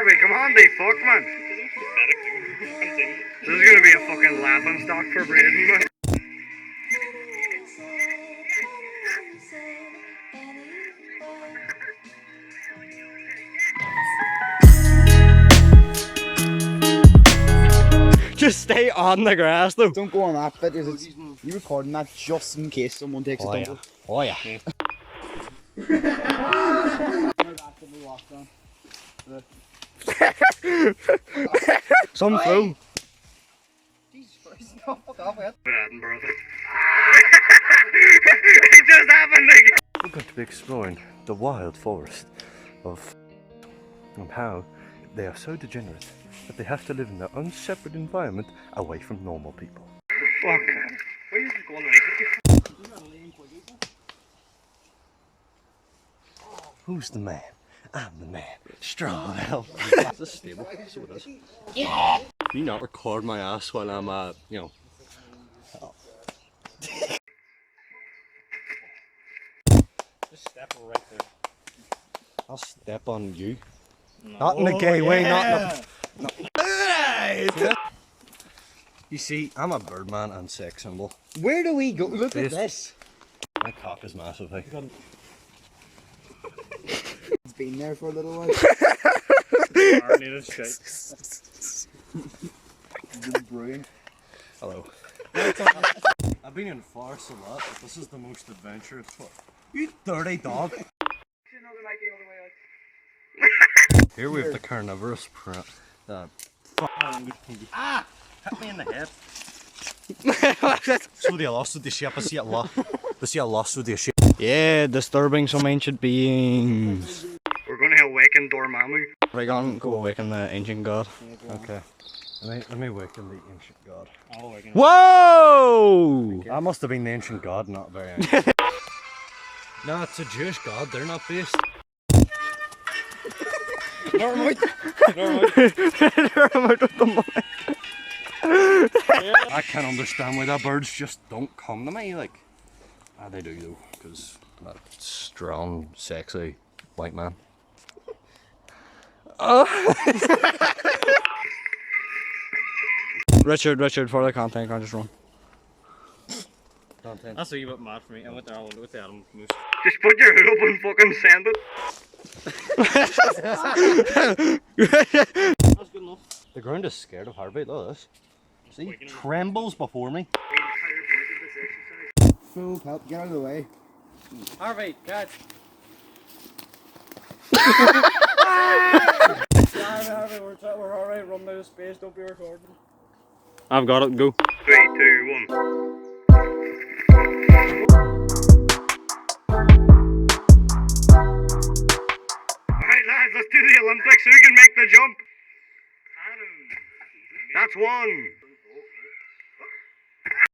Harvey, come on, they fuck, man. This is gonna be a fucking laughing stock for Braden, man. Just stay on the grass though. Don't go on that bit, because you're recording that just in case someone takes a tumble. Oh yeah. Some through. Jesus Christ, no, fuck off, man. Edinburgh. It just happened again. We're going to be exploring the wild forest of and how they are so degenerate that they have to live in their own separate environment away from normal people. Fuck. Where is it going on? Who's the man? I'm the man. Strong help. Is this stable? So it is. Yeah. Can you not record my ass while I'm you know. Just step right there. I'll step on you. No. Not in a gay way, not in a... You see, I'm a birdman and sex symbol. Where do we go? Look at this. My cock is massive, hey. It's been there for a little while. Brilliant. Hello. I've been in forests a lot, but this is the most adventurous one. You dirty dog! Here we have the carnivorous Ah! Hit me in the head. So they lost with the ship, I see it lost. I see it lost with the ship. Yeah, disturbing some ancient beings. We're gonna awaken Dormammu. We're gonna go awaken the ancient god. Okay. Let me awaken the ancient god. Whoa! That must have been the ancient god, not very ancient. No, it's a Jewish god, they're not based. I can't understand why the birds just don't come to me, like. Ah, they do though, because that strong, sexy white man. Richard, for the content, can't just run. Content. That's a wee bit mad for me. I went there with the Adam Moose. Just put your hood up and fucking send it. That's good enough. The ground is scared of Harvey, look at this. See, trembles before me. Full help, get out of the way. Harvey, catch. Harvey, we're alright. Run out of space. Don't be recording. I've got it, go. 3, 2, 1. Alright lads, let's do the Olympics. Who can make the jump? Adam. That's 1.